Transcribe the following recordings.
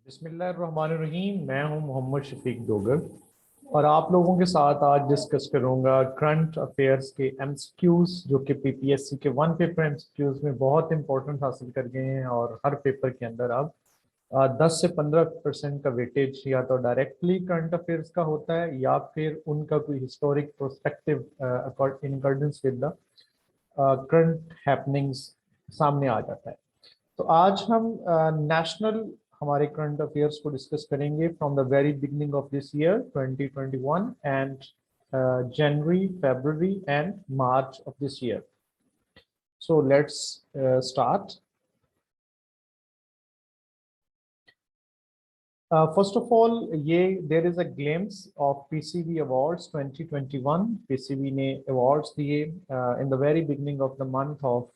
बिस्मिल्लाहिर्रहमानिर्रहीम। मैं हूं मोहम्मद शफीक डोगर और आप लोगों के साथ आज डिस्कस करूंगा करंट अफेयर्स के एमसीक्यूज जो कि पीपीएससी के वन पेपर एमसीक्यूज में बहुत इंपॉर्टेंट हासिल कर गए हैं। और हर पेपर के अंदर अब 10 से 15% का वेटेज या तो डायरेक्टली करंट अफेयर्स का होता है या फिर उनका कोई historic prospective in accordance with the current happenings सामने आ जाता है। तो आज हम नेशनल हमारे करंट अफेयर्स को डिस्कस करेंगे from the very beginning of this year 2021 and January, February and March of this year. So let's start. First of all, there is a glimpse of PCB Awards 2021. PCB ने awards दिए in the very beginning of the month of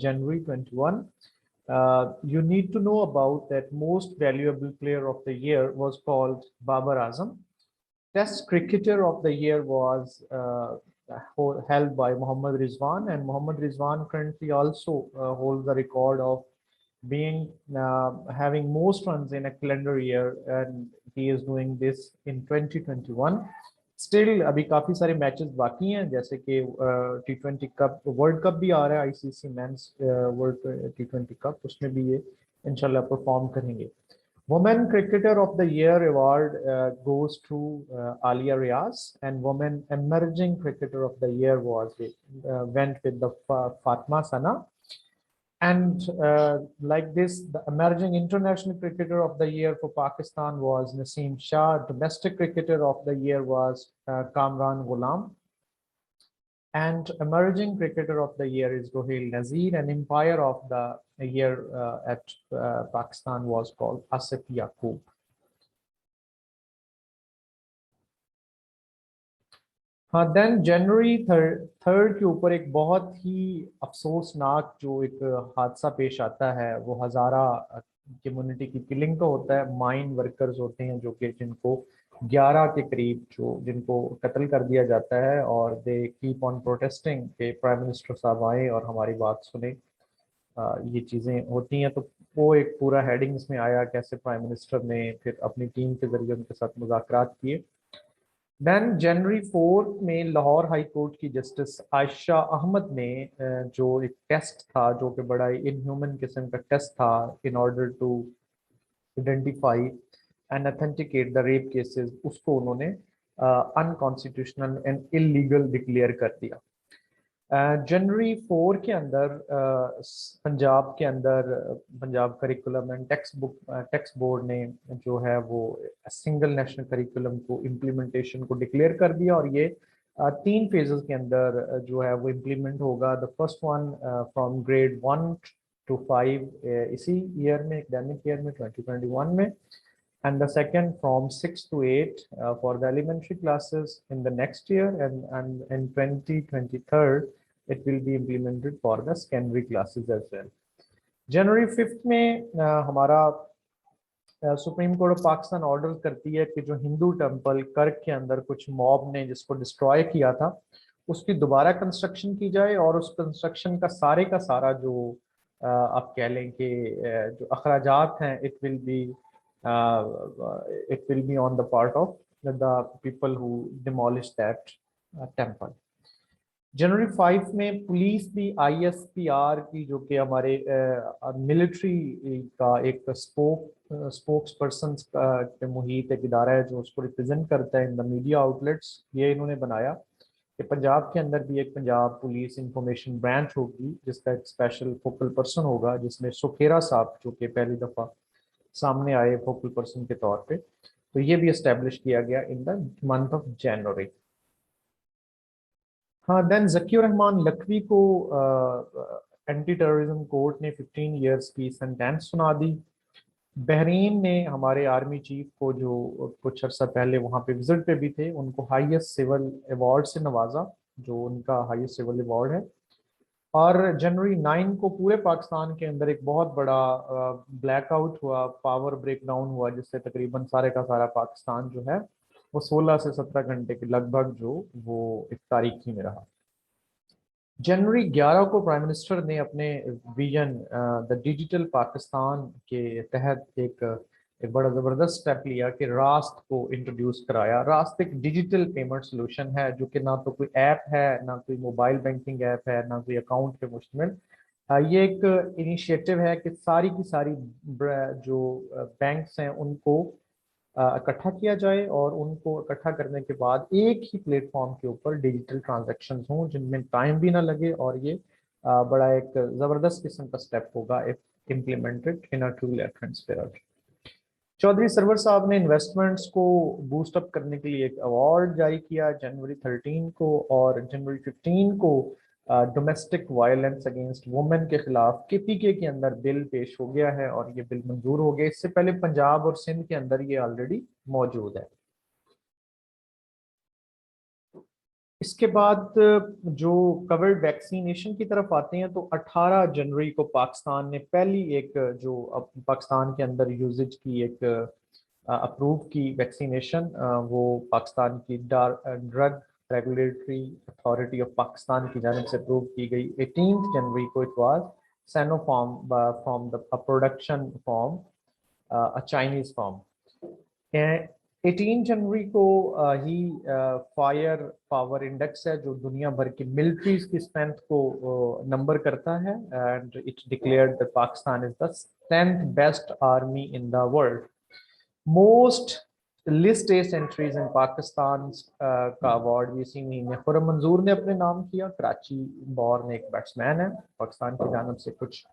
January 21. You need to know about that most valuable player of the year was called Babar Azam. Test cricketer of the year was held by Mohammad Rizwan, and Mohammad Rizwan currently also holds the record of being having most runs in a calendar year, and he is doing this in 2021. Still अभी काफी सारे matches बाकी हैं, जैसे कि T20 cup, world cup भी आ रहा है, ICC men's world T20 cup, उसमें भी ये इंशाल्लाह परफॉर्म करेंगे। Women cricketer of the year award goes to Aliya Riaz, and women emerging cricketer of the year was went with the Fatima Sana. And like this, the emerging international cricketer of the year for Pakistan was Naseem Shah. Domestic cricketer of the year was Kamran Ghulam. And emerging cricketer of the year is Rohil Nazir. And umpire of the year at Pakistan was called Asif Yaqub. हाँ, then जनवरी third के ऊपर एक बहुत ही अफसोसनाक जो एक हादसा पेश आता है, वो हज़ारा कम्युनिटी की किलिंग का होता है। माइन वर्कर्स होते हैं जो कि जिनको 11 के करीब जिनको कत्ल कर दिया जाता है, और दे कीप ऑन प्रोटेस्टिंग कि प्राइम मिनिस्टर साहब आए और हमारी बात सुने। ये चीज़ें होती हैं, तो वो एक पूरा हेडिंग्स में आया कैसे प्राइम मिनिस्टर ने फिर अपनी टीम के जरिए उनके साथ मुज़ाकरात किए। देन जनवरी 4 में लाहौर हाई कोर्ट की जस्टिस आयशा अहमद ने जो एक टेस्ट था जो कि बड़ा इनह्यूमन किस्म का टेस्ट था, in order to identify and authenticate the rape cases, उसको उन्होंने अनकॉन्स्टिट्यूशनल एंड इलीगल डिक्लेयर कर दिया। जनवरी 4 के अंदर पंजाब के अंदर Punjab curriculum and text board ने जो है वो सिंगल नेशनल करिकुलम को इम्प्लीमेंटेशन को डिक्लेयर कर दिया, और ये 3 फेजेस के अंदर जो है वो इम्प्लीमेंट होगा। The first one from grade 1 to 5 इसी ईयर में, एकेडमिक ईयर में 2021 में, and the second from 6 to 8 for the elementary classes in the next year, and in 2023 it will be implemented for the secondary classes as well. जनवरी 5 में हमारा supreme court of Pakistan order करती है कि जो Hindu temple कर्क के अंदर कुछ मॉब ने जिसको डिस्ट्रॉय किया था, उसकी दोबारा कंस्ट्रक्शन की जाए, और उस कंस्ट्रक्शन का सारा जो आप कह लें कि जो अखराजात हैं, it will be on the part of the people who demolish that temple. जनवरी 5 में पुलिस भी ISPR की, जो कि हमारे मिलिट्री का एक स्पोक्स पर्सन के मुहित एक इदारा है जो उसको रिप्रेजेंट करता है इन द मीडिया आउटलेट्स, ये इन्होंने बनाया कि पंजाब के अंदर भी एक पंजाब पुलिस इंफॉर्मेशन ब्रांच होगी जिसका एक स्पेशल फोकल पर्सन होगा, जिसमें सुखेरा साहब जो कि पहली दफ़ा सामने आए फोकल पर्सन के तौर पे, तो ये भी एस्टेब्लिश किया गया in the month of January. हाँ, देन ज़कीर रहमान लखवी को एंटी टेररिज्म कोर्ट ने 15 इयर्स की सेंटेंस सुना दी। बहरीन ने हमारे आर्मी चीफ को, जो कुछ अर्सा पहले वहाँ पे विजिट पे भी थे, उनको हाईएस्ट सिविल अवार्ड से नवाजा, जो उनका हाईएस्ट सिविल अवार्ड है। और जनवरी 9 को पूरे पाकिस्तान के अंदर एक बहुत बड़ा ब्लैकआउट हुआ, पावर ब्रेकडाउन हुआ, जिससे तकरीबन सारे का सारा पाकिस्तान जो है वो 16 से 17 घंटे के लगभग जो वो एक तारीखी में रहा। जनवरी 11 को प्राइम मिनिस्टर ने अपने विजन द डिजिटल पाकिस्तान के तहत एक एक बड़ा ज़बरदस्त स्टेप लिया कि रास्त को इंट्रोड्यूस कराया। रास्त एक डिजिटल पेमेंट सोल्यूशन है जो कि ना तो कोई ऐप है, ना कोई मोबाइल बैंकिंग ऐप है, ना कोई अकाउंट पे मुश्तमिल। ये एक इनिशिएटिव है कि सारी की सारी जो बैंक्स हैं उनको इकट्ठा किया जाए और उनको इकट्ठा करने के बाद एक ही प्लेटफॉर्म के ऊपर डिजिटल ट्रांजैक्शंस हों जिनमें टाइम भी ना लगे, और ये बड़ा एक ज़बरदस्त किस्म का स्टेप होगा if implemented in a true transparent. Chaudhry Sarwar साहब ने इन्वेस्टमेंट्स को बूस्ट अप करने के लिए एक अवार्ड जारी किया जनवरी 13 को, और जनवरी 15 को डोमेस्टिक वायलेंस अगेंस्ट वुमेन के खिलाफ केपीके के अंदर बिल पेश हो गया है और ये बिल मंजूर हो गया। इससे पहले पंजाब और सिंध के अंदर ये ऑलरेडी मौजूद है। इसके बाद जो कवर्ड वैक्सीनेशन की तरफ आते हैं तो 18 जनवरी को पाकिस्तान ने पहली एक जो पाकिस्तान के अंदर यूजेज की एक अप्रूव की वैक्सीनेशन, वो पाकिस्तान की drug regulatory authority of Pakistan की जानिब से अप्रूव की गई। 18 जनवरी को it was Sinopharm from the production form a Chinese firm. 18 जनवरी को ही फायर पावर इंडेक्स है जो दुनिया भर की मिलिट्रीज की स्ट्रेंथ को नंबर करता है, and it declared that Pakistan is the 10th best army in the world. Most list a centuries in Pakistan का अवार्ड भी इसी महीने खुर्रम मंजूर ने अपने नाम किया। कराची बॉर्न एक बैट्समैन है, पाकिस्तान की जानब से कुछ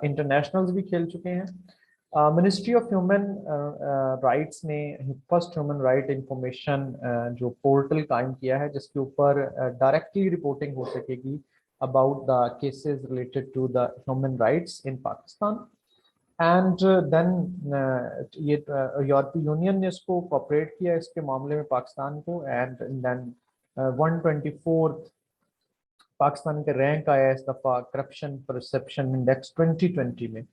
इंटरनेशनल्स भी खेल चुके हैं। मिनिस्ट्री ऑफ ह्यूमन राइट्स ने फर्स्ट ह्यूमन राइट इंफॉर्मेशन जो पोर्टल कायम किया है जिसके ऊपर डायरेक्टली रिपोर्टिंग हो सकेगी about the cases related to the human rights in Pakistan. And then ये यूरोपीय यूनियन ने इसको कॉपरेट किया इसके मामले में पाकिस्तान को, एंड देन 124 पाकिस्तान के रैंक आया इस दफ़ा करप्शन परसेप्शन इंडेक्स 2020 में,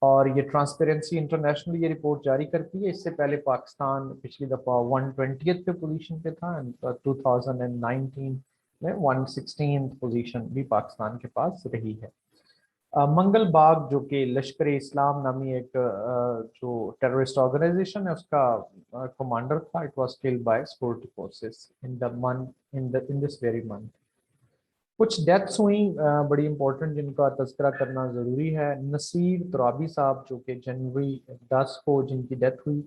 और ये ट्रांसपेरेंसी इंटरनेशनल ये रिपोर्ट जारी करती है। इससे पहले पाकिस्तान पिछली दफ़ा 120th पे पोजीशन पे था, एंड 2019 में 116th पोजीशन भी पाकिस्तान के पास रही है। मंगल बाग जो कि लश्कर इस्लाम नामी एक जो टेररिस्ट ऑर्गेनाइजेशन है उसका कमांडर था, it was killed by security forces in the month in this very month. कुछ डेथ्स हुई बड़ी इंपॉर्टेंट जिनका तज़किरा करना ज़रूरी है। नसीर तुराबी साहब जो कि जनवरी 10 को जिनकी डेथ हुई,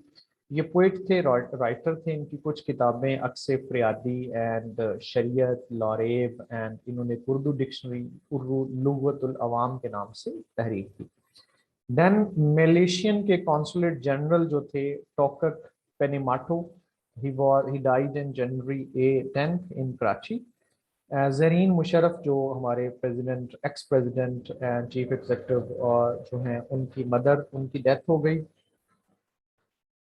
ये पोइट थे, राइटर थे। इनकी कुछ किताबें अक्से फरियादी एंड शरीयत लॉरेब एंड इन्होंने उर्दू डिक्शनरी उर्दू लुगतुल अवाम के नाम से तहरीर की। देन मलेशियन के कॉन्सुलेट जनरल जो थे टोकक पेनीमाटो, ही डाइड इन जनवरी 10 इन कराची। ज़रीन मुशर्रफ जो हमारे president ex president and chief executive और जो हैं उनकी मदर, उनकी डेथ हो गई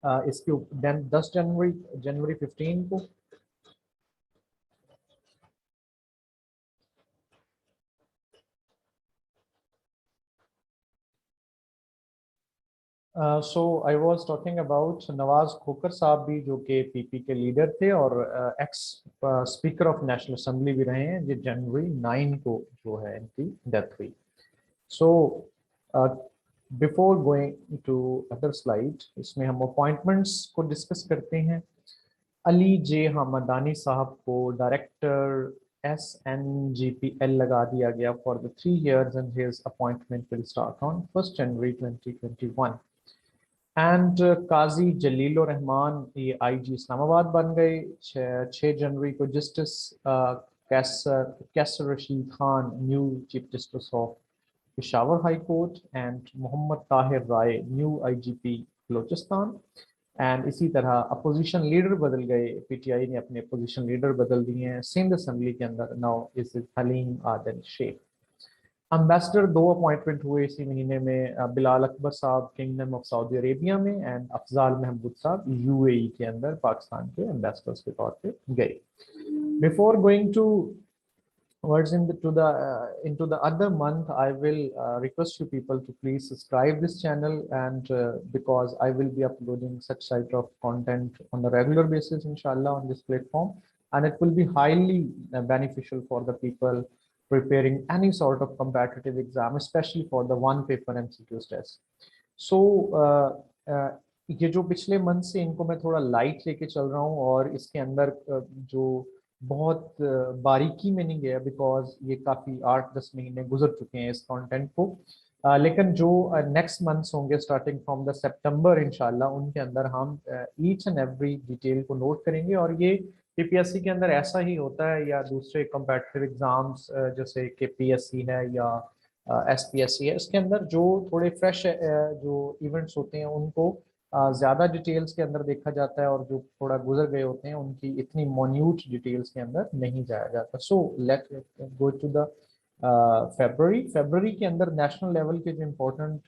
इसके 10 जनवरी 15 को। So I was talking about Nawaz Khokhar साहब भी जो कि पीपी के लीडर थे और ex speaker of national assembly भी रहे हैं। ये जनवरी 9 को जो है इनकी डेथ हुई। So before going to other slide, इसमें हम अपॉइंटमेंट्स को डिस्कस करते हैं। अली जे हमदानी साहब को डायरेक्टर SNGPL लगा दिया गया for the 3 years and his appointment will start on 1 January 2021। And Qazi Jalil Rehman ये IG इस्लामाबाद बन गए 6 जनवरी को। Justice Qaiser Rashid Khan new chief justice of Peshawar high court, and Mohammad Tahir Rai new IGP Balochistan. And इसी तरह अपोजिशन लीडर बदल गए, PTI ने अपने अपोजिशन लीडर बदल दिए हैं सिंध असेंबली के अंदर। Now is Haleem Adil Sheikh. Ambassador 2 appointment हुए इसी महीने में, बिलाल अकबर साहब किंगडम ऑफ सऊदी अरेबिया में, एंड अफजाल महमूद साहब UAE के अंदर पाकिस्तान के एम्बेसडर्स के तौर पे गए। Before going to words into the other month, I will request you people to please subscribe this channel, and because I will be uploading such type of content on a regular basis inshallah on this platform, and it will be highly beneficial for the people preparing any sort of competitive exam, especially for the one paper MCQ test. So ये जो पिछले month से इनको मैं थोड़ा light लेके चल रहा हूँ और इसके अंदर जो बहुत बारीकी में नहीं गया बिकॉज ये काफ़ी 8-10 महीने गुजर चुके हैं इस कंटेंट को। लेकिन जो नेक्स्ट मंथ्स होंगे स्टार्टिंग फ्रॉम द सितंबर इंशाल्लाह, उनके अंदर हम ईच एंड एवरी डिटेल को नोट करेंगे। और ये पीपीएससी के अंदर ऐसा ही होता है या दूसरे कम्पेटिटिव एग्जाम्स जैसे कि पीएससी है या एसपीएससी है, इसके अंदर जो थोड़े फ्रेश जो इवेंट्स होते हैं उनको ज़्यादा डिटेल्स के अंदर देखा जाता है और जो थोड़ा गुजर गए होते हैं उनकी इतनी मोन्यूट डिटेल्स के अंदर नहीं जाया जाता। So let go to the फरवरी के अंदर नेशनल लेवल के जो इम्पोर्टेंट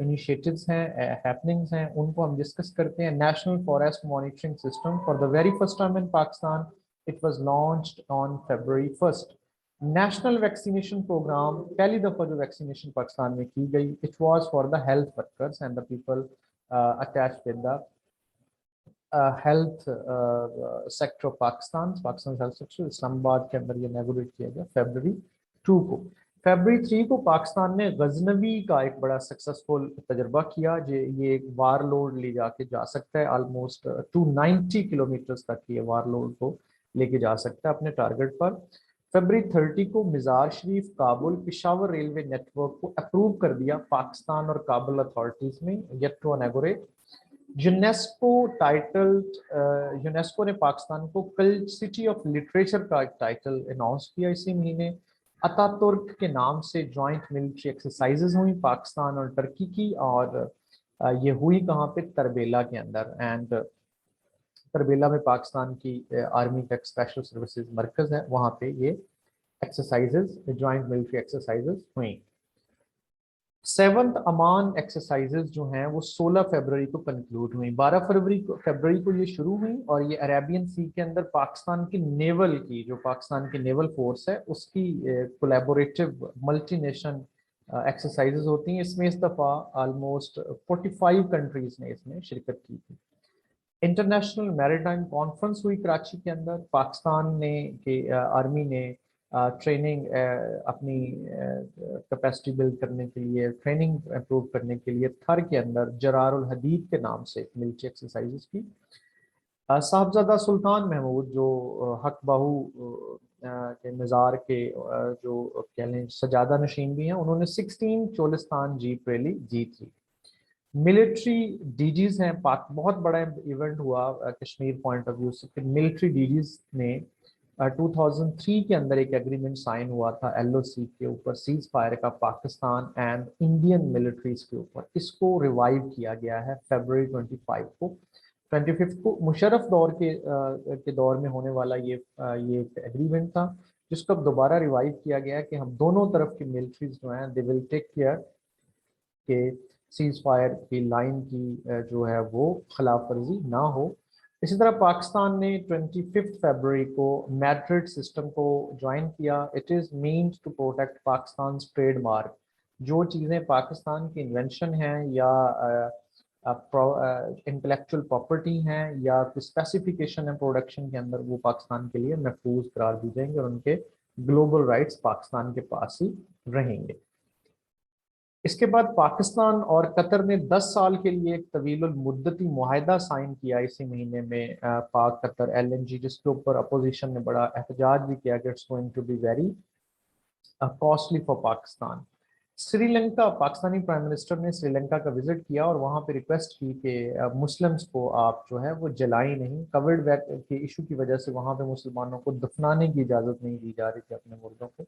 इनिशिएटिव्स हैं, हैपनिंग्स हैं, उनको हम डिस्कस करते हैं। National forest monitoring system for the very first time in Pakistan, it was launched on February 1st। National vaccination programme, पहली दफ़ा जो वैक्सीनेशन पाकिस्तान में की गई, it was for the health workers and the people attached with the health sector of Pakistan health sector. Islamabad के अंदर ये inaugurate किया गया February 2 को। February 3 को पाकिस्तान ने गजनवी का एक बड़ा सक्सेसफुल तजर्बा किया। ये एक वार लोड ले जाके जा सकता है, ऑलमोस्ट 290 किलोमीटर तक ये वार लोड को लेके जा सकता है अपने टारगेट पर। February 30 को मज़ार शरीफ काबुल पिशावर रेलवे नेटवर्क को अप्रूव कर दिया पाकिस्तान और काबुल अथॉरिटीज में, येट टू इनॉग्रेट। यूनेस्को ने पाकिस्तान को कल्ट सिटी ऑफ लिटरेचर का एक टाइटल अनाउंस किया इसी महीने। अतातुर्क के नाम से जॉइंट मिलिट्री एक्सरसाइजेज हुई पाकिस्तान और टर्की की, और ये हुई कहाँ पे, तरबेला के अंदर। एंड तरबेला में पाकिस्तान की आर्मी का स्पेशल सर्विसेज मरकज है, वहाँ पे ये एक्सरसाइजेज, जॉइंट मिलिट्री एक्सरसाइजेज हुई। 7th अमान एक्सरसाइजेज जो हैं वो 16 फरवरी को कंक्लूड हुई। 12 फरवरी को ये शुरू हुई और ये अरेबियन सी के अंदर पाकिस्तान की नेवल की, जो पाकिस्तान की नेवल फोर्स है उसकी कोलैबोरेटिव मल्टी नेशन एक्सरसाइजेज होती हैं। इसमें इस दफ़ा ऑलमोस्ट 45 कंट्रीज ने इसमें शिरकत की थी। इंटरनेशनल मैरीटाइम कॉन्फ्रेंस हुई कराची के अंदर। पाकिस्तान ने आर्मी ने ट्रेनिंग अपनी कैपेसिटी बिल्ड करने के लिए, ट्रेनिंग इम्प्रूव करने के लिए थर के अंदर जरारुल हदीद के नाम से मिलिट्री एक्सरसाइजेज की। साहबजादा सुल्तान महमूद जो हक बाहू के मज़ार के जो कह लें सजादा नशीन भी हैं, उन्होंने 16 चोलिस्तान जीप रैली जीत ली। मिलिट्री डीजीज हैं, पाक बहुत बड़ा इवेंट हुआ कश्मीर पॉइंट ऑफ व्यू से। मिलिट्री डीजीज ने 2003 के अंदर एक एग्रीमेंट साइन हुआ था एलओसी के ऊपर, सीज फायर का, पाकिस्तान एंड इंडियन मिलिट्रीज के ऊपर। इसको रिवाइव किया गया है February 25 को। मुशर्रफ दौर के दौर में होने वाला ये एग्रीमेंट था, जिसको अब दोबारा रिवाइव किया गया है कि हम दोनों तरफ की मिलिट्रीज जो हैं दे विल टेक केयर के सीज फायर की लाइन की जो है वो खिलाफ वर्जी ना हो। इसी तरह पाकिस्तान ने 25 फरवरी को मैड्रिड सिस्टम को ज्वाइन किया। It is means to protect Pakistan trademark. जो चीज़ें पाकिस्तान की इन्वेंशन हैं या इंटेलेक्चुअल प्रॉपर्टी हैं या कोई स्पेसिफिकेशन है प्रोडक्शन के अंदर, वो पाकिस्तान के लिए महफूज करार दी जाएंगे और उनके ग्लोबल राइट्स पाकिस्तान के पास ही रहेंगे। इसके बाद पाकिस्तान और कतर ने 10 साल के लिए एक तवील मुद्दती मुआहदा साइन किया इसी महीने में, पाक कतर LNG, जिसके ऊपर अपोजिशन ने बड़ा एहतजाज भी किया कि it's going to be very costly for Pakistan. Sri Lanka, Pakistani prime minister ने श्रीलंका का विजिट किया और वहाँ पे रिक्वेस्ट की कि मुस्लिम्स को आप जो है वो जलाई नहीं। कोविड के इशू की वजह से वहाँ पे मुसलमानों को दफनाने की इजाज़त नहीं दी जा रही थी अपने मुर्दों को।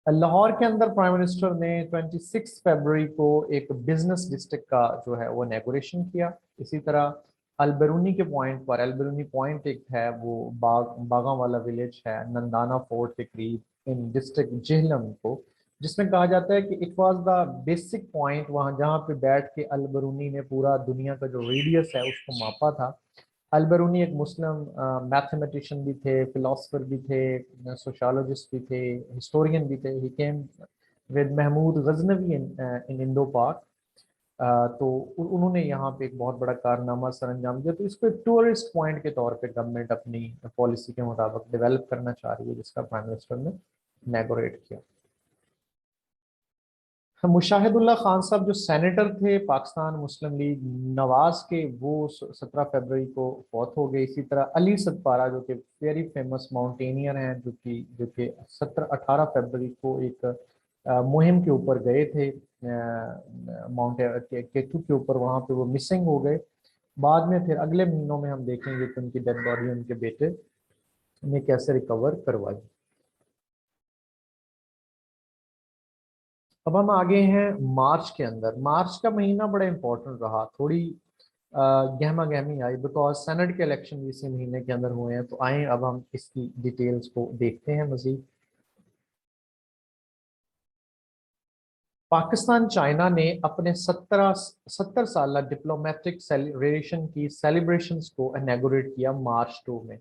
लाहौर के अंदर प्राइम मिनिस्टर ने 26 फरवरी को एक बिजनेस डिस्ट्रिक्ट का जो है वो इनॉग्रेशन किया। इसी तरह अलबरूनी के पॉइंट पर, अलबरूनी पॉइंट एक है वो बागा वाला विलेज है नंदाना फोर्ट के करीब इन डिस्ट्रिक्ट जेहलम को, जिसमें कहा जाता है कि it was the basic point, वहाँ जहाँ पे बैठ के अलबरूनी ने पूरा दुनिया का जो रेडियस है उसको मापा था। अलबरूनी एक मुस्लिम मैथमेटिशियन भी थे, फिलोसफर भी थे, सोशोलॉजिस्ट भी थे, हिस्टोरियन भी थे। He came with Mahmud Ghaznavi in Indo Pak. तो उन्होंने यहाँ पे एक बहुत बड़ा कारनामा सर अंजाम दिया। तो इसको एक टूरिस्ट पॉइंट के तौर पे गवर्नमेंट अपनी पॉलिसी के मुताबिक डेवलप करना चाह रही है, जिसका प्राइम मिनिस्टर ने इनॉग्रेट किया। मुशाहिदुल्लाह खान साहब जो सेनेटर थे पाकिस्तान मुस्लिम लीग नवाज के, वो 17 फरवरी को फौत हो गए। इसी तरह अली सदपारा जो कि वेरी फेमस माउंटेनियर हैं, जो कि 18 फरवरी को एक मुहिम के ऊपर गए थे माउंट केटू के ऊपर, वहां पे वो मिसिंग हो गए। बाद में फिर अगले महीनों में हम देखेंगे कि उनकी डेड बॉडी उनके बेटे ने कैसे रिकवर करवाई। अब हम आगे हैं मार्च के अंदर। मार्च का महीना बड़ा इंपॉर्टेंट रहा, थोड़ी गहमा गहमी आई बिकॉज सेनेट के इलेक्शन इसी महीने के अंदर हुए हैं। तो आए अब हम इसकी डिटेल्स को देखते हैं मजीद। पाकिस्तान चाइना ने अपने 70 साल डिप्लोमेटिक रिलेशन की सेलिब्रेशंस को इनॉग्रेट किया मार्च 2 में।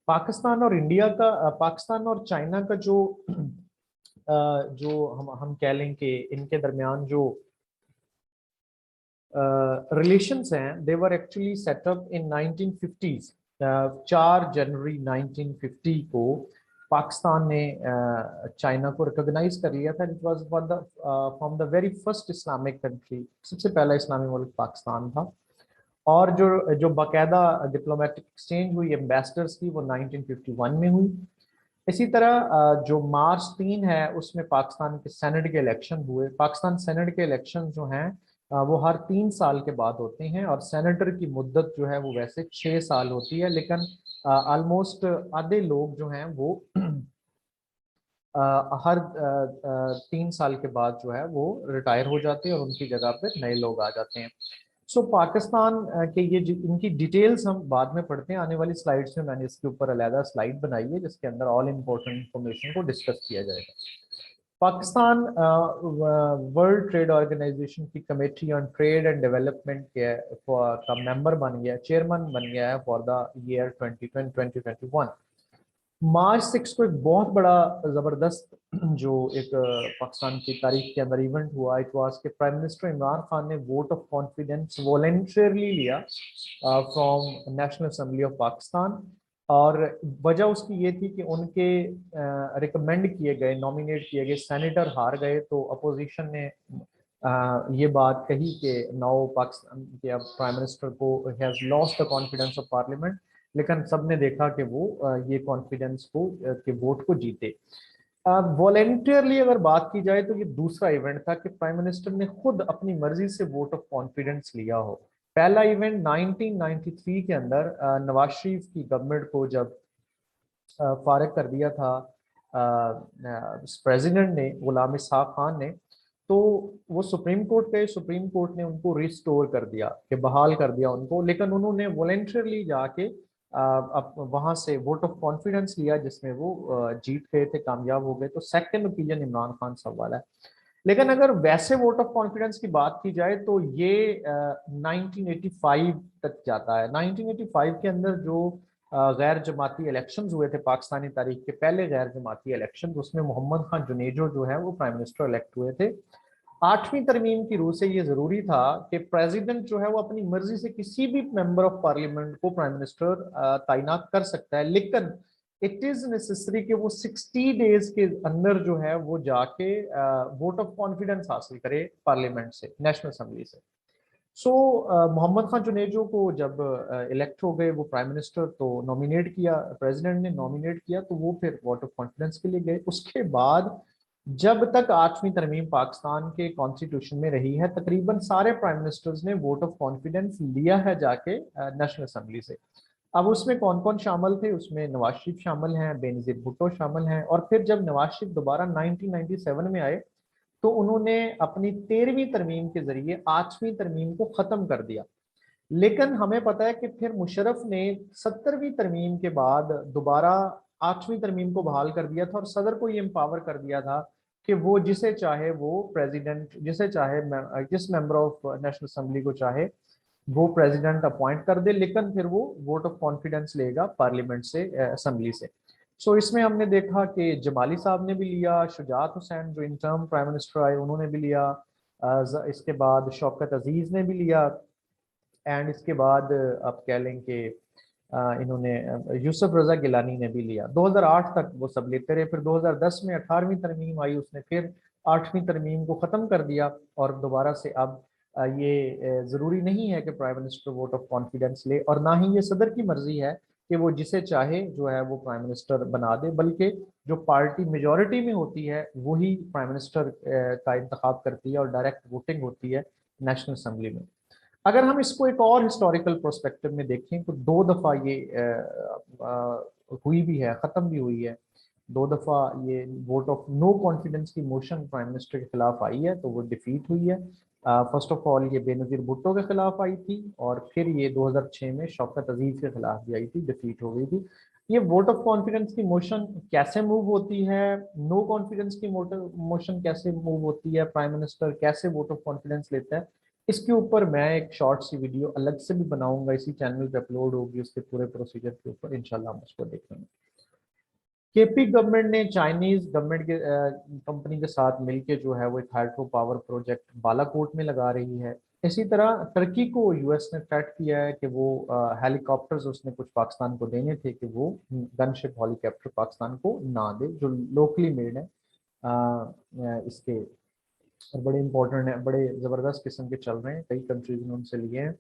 पाकिस्तान और इंडिया का पाकिस्तान और चाइना का जो हम कह लें कि इनके दरमियान जो रिलेशंस हैं, दे were actually setup in 1950s। 4 जनवरी 1950 को पाकिस्तान ने चाइना को रिकॉग्नाइज कर लिया था। It was from the very first Islamic country, सबसे पहला इस्लामी मुल्क पाकिस्तान था। और जो जो बाकायदा डिप्लोमेटिक एक्सचेंज हुई एम्बेसडर्स की, वो 1951 में हुई। इसी तरह जो मार्च 3 है उसमें पाकिस्तान के सेनेट के इलेक्शन हुए। पाकिस्तान सेनेट के इलेक्शन जो हैं वो हर 3 साल के बाद होते हैं, और सेनेटर की मुद्दत जो है वो वैसे 6 साल होती है, लेकिन ऑलमोस्ट आधे लोग जो हैं वो हर 3 साल के बाद जो है वो रिटायर हो जाते हैं और उनकी जगह पे नए लोग आ जाते हैं। सो पाकिस्तान के ये इनकी डिटेल्स हम बाद में पढ़ते हैं। आने वाली स्लाइड्स में मैंने इसके ऊपर अलहदा स्लाइड बनाई है जिसके अंदर ऑल इम्पोर्टेंट इंफॉर्मेशन को डिस्कस किया जाएगा। पाकिस्तान वर्ल्ड ट्रेड ऑर्गेनाइजेशन की committee on trade and development के का मेंबर बन गया, चेयरमैन बन गया है फॉर द ईयर 2021। मार्च 6 को एक बहुत बड़ा जबरदस्त जो एक पाकिस्तान की तारीख के अंदर इवेंट हुआ। इट वाज कि प्राइम मिनिस्टर इमरान खान ने वोट ऑफ कॉन्फिडेंस वॉलंटियरली लिया from national assembly of Pakistan. और वजह उसकी ये थी कि उनके रिकमेंड किए गए, नॉमिनेट किए गए सेनेटर हार गए। तो अपोजिशन ने ये बात कही कि नाउ पाकिस्तान के अब प्राइम मिनिस्टर को has lost the confidence of parliament. लेकिन सबने देखा कि वो ये कॉन्फिडेंस को के वोट को जीते। वॉलेंटियरली अगर बात की जाए तो ये दूसरा इवेंट था कि प्राइम मिनिस्टर ने खुद अपनी मर्जी से वोट ऑफ कॉन्फिडेंस लिया हो। पहला इवेंट 1993 के अंदर नवाज शरीफ की गवर्नमेंट को जब फारिग कर दिया था प्रेसिडेंट ने, गुलाम इसहाक खान ने, तो वो सुप्रीम कोर्ट गए। सुप्रीम कोर्ट ने उनको रिस्टोर कर दिया, कि बहाल कर दिया उनको। लेकिन उन्होंने वॉलेंटरली जाके अब वहां से वोट ऑफ कॉन्फिडेंस लिया जिसमें वो जीत गए थे, कामयाब हो गए। तो सेकंड ओपिनियन इमरान खान साहब वाला है। लेकिन अगर वैसे वोट ऑफ कॉन्फिडेंस की बात की जाए तो ये 1985 तक जाता है। 1985 के अंदर जो गैर जमाती इलेक्शंस हुए थे पाकिस्तानी तारीख के पहले गैर जमाती इलेक्शन, उसमें मोहम्मद खान जुनेजो जो है वो प्राइम मिनिस्टर इलेक्ट हुए थे। 8वीं तरमीम की रूह से ये जरूरी था कि प्रेसिडेंट जो है वो अपनी मर्जी से किसी भी मेंबर ऑफ पार्लियामेंट को प्राइम मिनिस्टर तैनात कर सकता है, लेकिन इट इज नेसेसरी कि वो 60 डेज के अंदर जो है वो जाके वोट ऑफ कॉन्फिडेंस हासिल करे पार्लियामेंट से, नेशनल असेंबली से। सो मोहम्मद खान जुनेजो को जब इलेक्ट हो गए वो प्राइम मिनिस्टर, तो नॉमिनेट किया, प्रेसिडेंट ने नॉमिनेट किया, तो वो फिर वोट ऑफ कॉन्फिडेंस के लिए गए। उसके बाद जब तक 8वीं तरमीम पाकिस्तान के कॉन्स्टिट्यूशन में रही है, तकरीबन सारे प्राइम मिनिस्टर्स ने वोट ऑफ कॉन्फिडेंस लिया है जाके नेशनल असेंबली से। अब उसमें कौन कौन शामिल थे? उसमें नवाज शरीफ शामिल हैं, बेनजीर भुट्टो शामिल हैं। और फिर जब नवाज शरीफ दोबारा 1997 में आए तो उन्होंने अपनी 13वीं तरमीम के जरिए 8वीं तरमीम को खत्म कर दिया। लेकिन हमें पता है कि फिर मुशर्रफ ने 70वीं तरमीम के बाद दोबारा 8वीं तरमीम को बहाल कर दिया था, और सदर को ये एम्पावर कर दिया था कि वो जिसे चाहे वो प्रेसिडेंट, जिसे चाहे जिस मेंबर ऑफ नेशनल असेंबली को चाहे वो प्रेसिडेंट अपॉइंट कर दे, लेकिन फिर वो वोट ऑफ कॉन्फिडेंस लेगा पार्लियामेंट से, असेंबली से। सो इसमें हमने देखा कि जमाली साहब ने भी लिया, शुजात हुसैन जो इंटर्म प्राइम मिनिस्टर आए उन्होंने भी लिया, इसके बाद शौकत अजीज ने भी लिया, एंड इसके बाद आप कह लें कि इन्होंने यूसुफ रजा गिलानी ने भी लिया। 2008 तक वो सब लेते रहे। फिर 2010 में 18वीं तरमीम आई, उसने फिर 8वीं तरमीम को ख़त्म कर दिया और दोबारा से अब ये ज़रूरी नहीं है कि prime minister vote of confidence ले, और ना ही ये सदर की मर्जी है कि वो जिसे चाहे जो है वो प्राइम मिनिस्टर बना दे, बल्कि जो पार्टी मेजॉरिटी में होती है वही प्राइम मिनिस्टर का इंतखाब करती है और डायरेक्ट वोटिंग होती है नेशनल असम्बली में। अगर हम इसको एक और हिस्टोरिकल प्रोस्पेक्टिव में देखें तो 2 दफ़ा ये हुई भी है, ख़त्म भी हुई है। 2 दफ़ा ये वोट ऑफ नो कॉन्फिडेंस की मोशन प्राइम मिनिस्टर के खिलाफ आई है तो वो डिफीट हुई है। फर्स्ट ऑफ ऑल ये बेनज़ीर भुट्टो के खिलाफ आई थी, और फिर ये 2006 में शौकत अजीज के खिलाफ भी आई थी, डिफीट हो गई थी। ये वोट ऑफ कॉन्फिडेंस की मोशन कैसे मूव होती है, नो कॉन्फिडेंस की मोशन कैसे मूव होती है, प्राइम मिनिस्टर कैसे वोट ऑफ कॉन्फिडेंस लेता है, इसके ऊपर मैं एक शॉर्ट सी वीडियो अलग से भी बनाऊंगा, इसी चैनल पे अपलोड होगी, उसके पूरे प्रोसीजर के ऊपर इंशाल्लाह हम उसको देखेंगे। केपी गवर्नमेंट ने चाइनीज गवर्नमेंट के कंपनी के साथ मिलकर जो है वो एक हाइड्रो पावर प्रोजेक्ट बालाकोट में लगा रही है। इसी तरह टर्की को यूएस ने थ्रेट किया है कि वो हेलीकॉप्टर्स उसने कुछ पाकिस्तान को देने थे कि वो गनशिप हेलीकॉप्टर पाकिस्तान को ना दे, जो लोकली मेड है इसके, और बड़े इंपॉर्टेंट है, बड़े ज़बरदस्त किस्म के चल रहे हैं, कई कंट्रीज ने उनसे लिए हैं।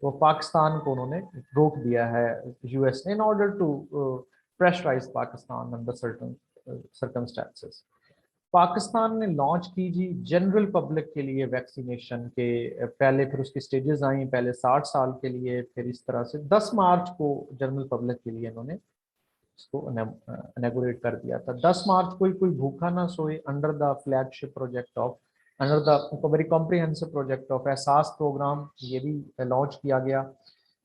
तो पाकिस्तान को उन्होंने रोक दिया है यूएस ने, in order to pressurise Pakistan under certain circumstances. Pakistan ने लॉन्च की जी जनरल पब्लिक के लिए वैक्सीनेशन के पहले, फिर उसकी स्टेजेस आई, पहले 60 साल के लिए, फिर इस तरह से 10 मार्च को जनरल पब्लिक के लिए इन्होंने इसको इनॉग्रेट कर दिया था। 10 मार्च को ही कोई भूखा ना सोए under the flagship project of, under the very comprehensive project of एहसास प्रोग्राम, ये भी लॉन्च किया गया।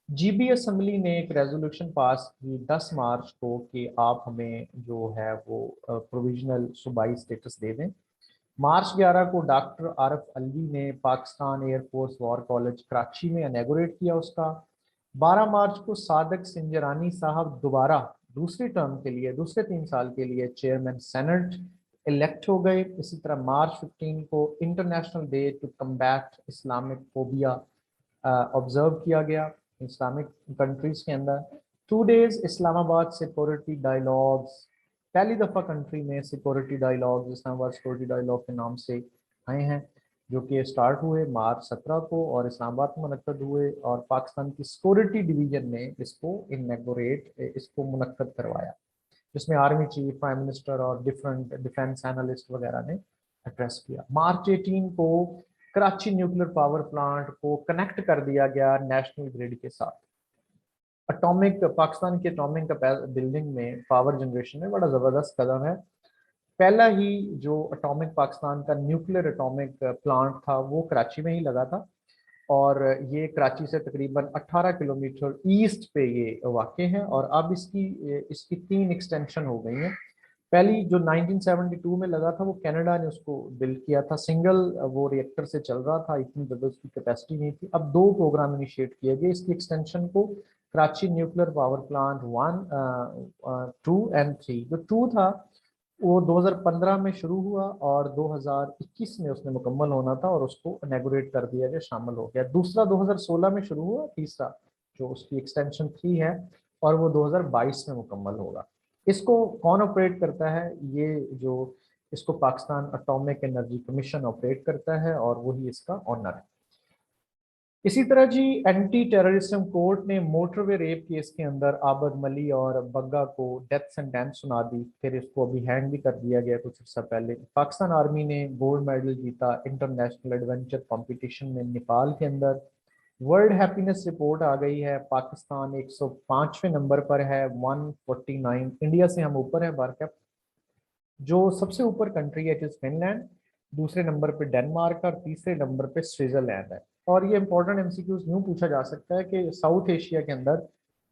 जीबी असम्बली ने एक रेजोल्यूशन पास की 10 मार्च को कि आप हमें जो है वो प्रोविजनल सूबाई स्टेटस दे दें। मार्च 11 को डॉक्टर आरफ अलवी ने Pakistan air force war college Karachi में इनॉग्रेट किया उसका। 12 मार्च को सादक सिंजरानी साहब दोबारा दूसरी टर्म के लिए, दूसरे 3 साल के लिए चेयरमैन सेनेट इलेक्ट हो गए। इसी तरह मार्च 15 को international day to combat Islamic phobia observe किया गया इस्लामिक कंट्रीज के अंदर। 2 डेज इस्लामाबाद सिक्योरिटी डायलॉग्स, पहली दफ़ा कंट्री में security dialogues Islamabad security dialogue के नाम से आए हैं, जो कि स्टार्ट हुए मार्च 17 को और इस्लामाबाद में मुनक्कद हुए, और पाकिस्तान की सिक्योरिटी डिवीजन ने इसको इसको मुनक्कद करवाया, जिसमें आर्मी चीफ, प्राइम मिनिस्टर और डिफरेंट डिफेंस एनालिस्ट वगैरह ने एड्रेस किया। मार्च 18 को कराची न्यूक्लियर पावर प्लांट को कनेक्ट कर दिया गया नेशनल ग्रिड के साथ। अटोमिक, पाकिस्तान के एटॉमिक बिल्डिंग में पावर जनरेशन में बड़ा ज़बरदस्त कदम है। पहला ही जो अटोमिक पाकिस्तान का न्यूक्लियर एटॉमिक प्लांट था वो कराची में ही लगा था, और ये कराची से तकरीबन 18 किलोमीटर ईस्ट पे ये वाक़ है, और अब इसकी इसकी 3 एक्सटेंशन हो गई हैं। पहली जो 1972 में लगा था वो कनाडा ने उसको बिल्ड किया था, सिंगल वो रिएक्टर से चल रहा था, इतनी ज़्यादा उसकी कैपेसिटी नहीं थी। अब 2 प्रोग्राम इनिशिएट किए गए इसकी एक्सटेंशन को, Karachi nuclear power plant 1, 2 and 3। जो 2 था वो 2015 में शुरू हुआ और 2021 में उसने मुकम्मल होना था, और उसको इनॉग्रेट कर दिया गया, शामिल हो गया। दूसरा 2016 में शुरू हुआ, तीसरा जो उसकी एक्सटेंशन 3 है, और वो 2022 में मुकम्मल होगा। इसको कौन ऑपरेट करता है, ये जो इसको Pakistan atomic energy commission operate करता है, और वही इसका ऑनर है। इसी तरह जी एंटी टेररिज्म कोर्ट ने मोटरवे रेप केस के अंदर आबद मली और बग्गा को डेथ सेंटेंस सुना दी, फिर इसको अभी हैंड भी कर दिया गया कुछ अर्सा पहले। पाकिस्तान आर्मी ने गोल्ड मेडल जीता इंटरनेशनल एडवेंचर कंपटीशन में नेपाल के अंदर। वर्ल्ड हैप्पीनेस रिपोर्ट आ गई है, पाकिस्तान 105वें नंबर पर है, 149, इंडिया से हम ऊपर है बारकैप। जो सबसे ऊपर कंट्री है इट इज फिनलैंड, दूसरे नंबर पे डेनमार्क और तीसरे नंबर पे स्विट्जरलैंड है। और ये इंपॉर्टेंट एमसीक्यूज यूं पूछा जा सकता है कि साउथ एशिया के अंदर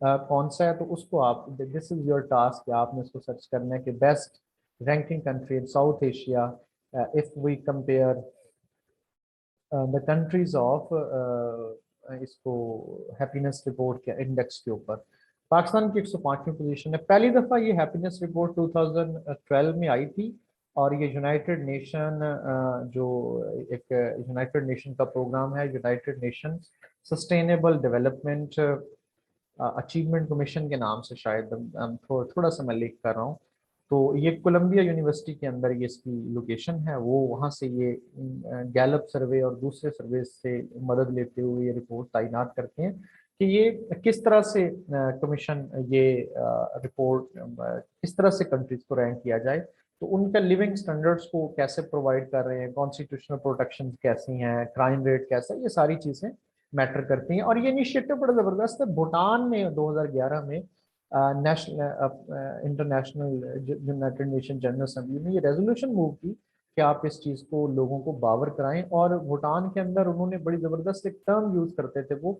कौन सा है, तो उसको आप, दिस इज योर टास्क, आपने इसको सर्च करना है कि best ranking country in South Asia if we compare the countries of इसको हैप्पीनेस रिपोर्ट के इंडेक्स के ऊपर। पाकिस्तान की 105वीं पोजीशन है। पहली दफ़ा ये हैप्पीनेस रिपोर्ट 2012 में आई थी, और ये यूनाइटेड नेशन जो एक यूनाइटेड नेशन का प्रोग्राम है, United nation sustainable development achievement commission के नाम से, शायद थोड़ा सा मैं लिख कर रहा हूँ, तो ये कोलंबिया यूनिवर्सिटी के अंदर ये इसकी लोकेशन है, वो वहाँ से ये गैलप सर्वे और दूसरे सर्वे से मदद लेते हुए ये रिपोर्ट तैनात करते हैं कि ये किस तरह से कमीशन ये रिपोर्ट किस तरह से कंट्रीज को रैंक किया जाए, तो उनका लिविंग स्टैंडर्ड्स को कैसे प्रोवाइड कर रहे हैं, कॉन्स्टिट्यूशनल प्रोटेक्शन कैसी हैं, क्राइम रेट कैसा है, ये सारी चीज़ें मैटर करती हैं। और ये इनिशिएटिव बड़ा ज़बरदस्त है। भूटान ने 2011 में national international United nation general assembly में ये रेजोल्यूशन मूव की कि आप इस चीज़ को लोगों को बावर कराएं। और भूटान के अंदर उन्होंने बड़ी ज़बरदस्त एक टर्म यूज़ करते थे, वो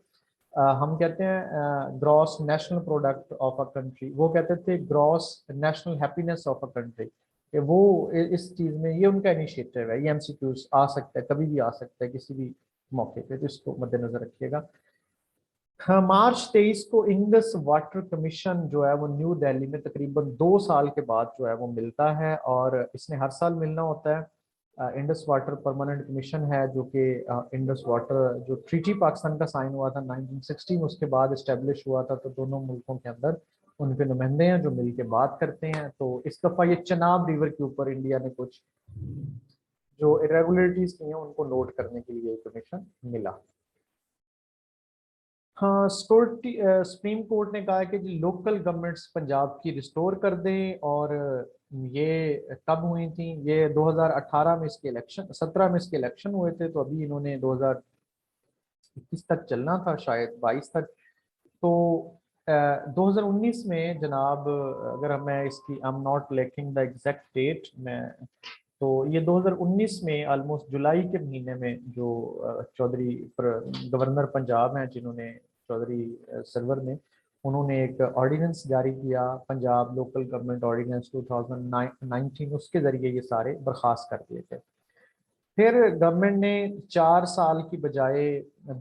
हम कहते हैं gross national product of a country, वो कहते थे gross national happiness of a country. कि वो इस चीज़ में ये उनका इनिशिएटिव है। ये एमसीक्यूज आ सकता है, कभी भी आ सकता है, किसी भी मौके पे, तो इसको मद्देनजर रखिएगा। हाँ, मार्च 23 को इंडस वाटर कमीशन जो है वो न्यू दिल्ली में तकरीबन 2 साल के बाद जो है वो मिलता है, और इसने हर साल मिलना होता है। इंडस वाटर परमानेंट कमीशन है जो कि इंडस वाटर जो ट्रीटी पाकिस्तान का साइन हुआ था 1960 में, उसके बाद इस्टेब्लिश हुआ था। तो दोनों मुल्कों के अंदर उनके नुमाइंदे हैं जो मिल के बात करते हैं। तो इस दफ़ा ये चनाब रिवर के ऊपर इंडिया ने कुछ जो इरेगुलरिटीज की हैं उनको नोट करने के लिए कमीशन मिला। हाँ, सुप्रीम कोर्ट ने कहा है कि लोकल गवर्नमेंट्स पंजाब की रिस्टोर कर दें। और ये कब हुई थी? ये 2018 में इसके इलेक्शन, 17 में इसके इलेक्शन हुए थे, तो अभी इन्होंने 2021 तक चलना था, शायद 22 तक। तो 2019 में जनाब, अगर मैं इसकी I am not lacking the exact date में, तो ये 2019 में ऑलमोस्ट जुलाई के महीने में जो चौधरी गवर्नर पंजाब हैं जिन्होंने चौधरी सरवर ने, उन्होंने एक ऑर्डिनेंस जारी किया, पंजाब लोकल गवर्नमेंट ऑर्डिनेंस 2019, उसके जरिए ये सारे बर्खास्त कर दिए थे। फिर गवर्नमेंट ने 4 साल की बजाय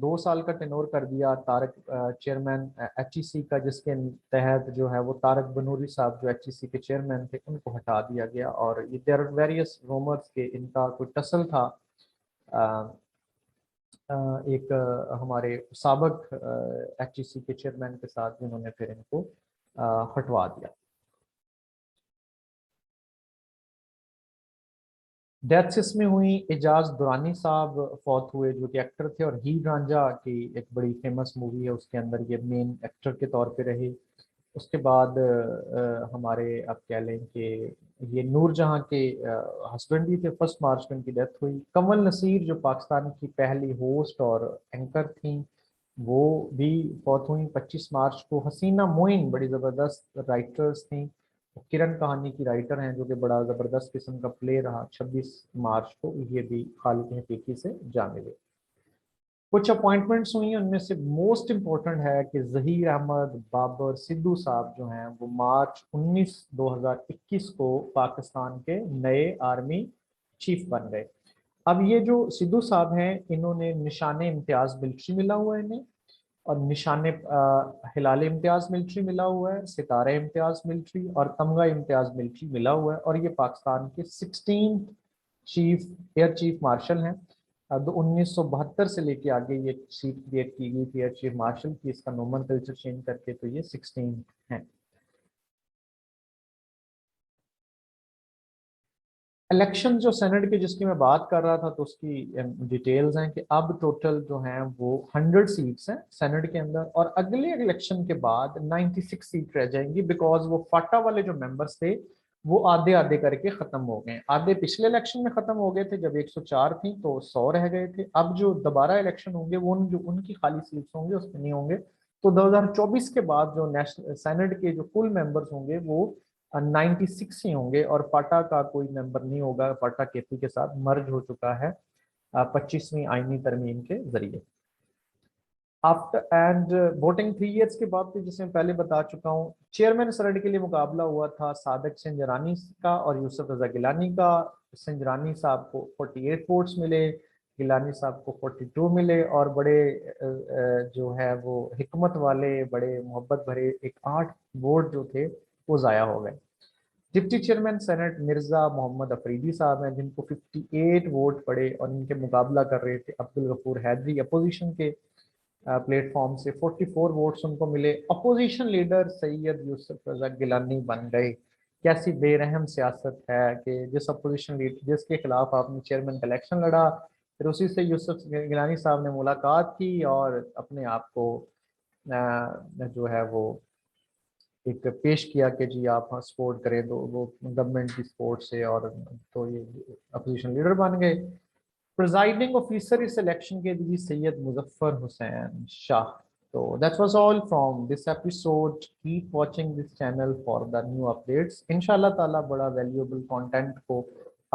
2 साल का टेनोर कर दिया तारक चेयरमैन एचईसी का, जिसके तहत जो है वो तारक बनूरी साहब जो एचईसी के चेयरमैन थे उनको हटा दिया गया। और ये देयर आर वेरियस रूमर्स के इनका कोई टसल था अ, एक हमारे साबक एचईसी के चेयरमैन के साथ, जिन्होंने फिर इनको हटवा दिया। डेथ्स इसमें हुई, एजाज दुरानी साहब फौत हुए जो कि एक्टर थे, और हीर रांझा की एक बड़ी फेमस मूवी है उसके अंदर ये मेन एक्टर के तौर पे रहे। उसके बाद हमारे आप कह लें कि ये नूर जहां के हस्बैंड भी थे, 1 मार्च को इनकी डेथ हुई। कमल नसीर जो पाकिस्तान की पहली होस्ट और एंकर थी, वो भी फौत हुई 25 मार्च को। हसीना मोइन बड़ी ज़बरदस्त राइटर्स थी, किरण कहानी की राइटर हैं जो कि बड़ा ज़बरदस्त किस्म का प्ले रहा। 26 मार्च को ये भी खालिद हकीकी से जा मिले। कुछ अपॉइंटमेंट्स हुई हैं, उनमें से मोस्ट इम्पोर्टेंट है कि जहीर अहमद बाबर सिद्धू साहब जो हैं वो मार्च 19 2021 को पाकिस्तान के नए आर्मी चीफ बन गए। अब ये जो सिद्धू साहब हैं, इन्होंने निशान इम्तियाज मिलिट्री मिला हुआ है इन्हें, और निशान हिलाल इम्तियाज मिलिट्री मिला हुआ है, सितारे इम्तियाज मिलिट्री और तमगा इम्तियाज मिलिट्री मिला हुआ है। और ये पाकिस्तान के 16 चीफ एयर चीफ मार्शल हैं। अब 1972 से लेके आगे ये सीट क्रिएट की गई थी एयर चीफ मार्शल की, इसका नोमन कल्चर चेंज करके, तो ये 16 हैं। इलेक्शन जो सेनेट के जिसकी मैं बात कर रहा था, तो उसकी डिटेल्स हैं कि अब टोटल जो हैं वो 100 सीट्स हैं सेनेट के अंदर, और अगले इलेक्शन के बाद 96 सीट रह जाएंगी, बिकॉज वो फाटा वाले जो मेंबर्स थे वो आधे आधे करके खत्म हो गए। आधे पिछले इलेक्शन में खत्म हो गए थे जब 104 थी, तो 100 रह गए थे। अब जो दोबारा इलेक्शन होंगे वो जो उनकी खाली सीट्स होंगे उसमें नहीं होंगे। तो 2024 के बाद जो नेशनल सेनेट के जो फुल मेंबर्स होंगे वो 96 ही होंगे, और पाटा का कोई मेंबर नहीं होगा। पाटा केपी के साथ मर्ज हो चुका है 25वीं आईनी तरमीम के जरिए। आफ्टर एंड वोटिंग 3 इयर्स के बाद, तो जिसमें पहले बता चुका हूँ, चेयरमैन सरड के लिए मुकाबला हुआ था सादक सिंजरानी का और यूसुफ रजा गिलानी का। सिंजरानी साहब को 48 वोट्स मिले, गिलानी साहब को 42 मिले, और बड़े जो है वो हिकमत वाले बड़े मोहब्बत भरे एक 8 वोट जो थे वो ज़ाया हो गए। Deputy chairman senate Mirza Mohammad Afridi साहब हैं जिनको 58 वोट पड़े, और इनके मुकाबला कर रहे थे अब्दुल गफूर हैदरी अपोजिशन के प्लेटफॉर्म से। 44 वोट्स उनको मिले। अपोजिशन लीडर सैयद यूसुफ रजा गिलानी बन गए। कैसी बेरहम सियासत है कि जिस अपोजिशन लीडर जिसके खिलाफ आपने चेयरमैन का इलेक्शन लड़ा, फिर उसी से यूसुफ गिलानी साहब ने मुलाकात की और अपने आप को जो है वो एक पेश किया कि जी आप हाँ सपोर्ट करें, तो वो गवर्नमेंट की सपोर्ट से, और तो ये अपोजिशन लीडर बन गए। प्रिजाइडिंग ऑफिसर इस इलेक्शन के लिए Syed Muzaffar Hussain Shah. So that was all from this episode. Keep watching this channel for the new updates. इंशाल्लाह ताला बड़ा valuable content को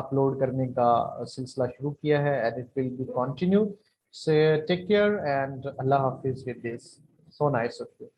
upload करने का सिलसिला शुरू किया है, and it will be continued. So take care and Allah Hafiz with this. So nice of you.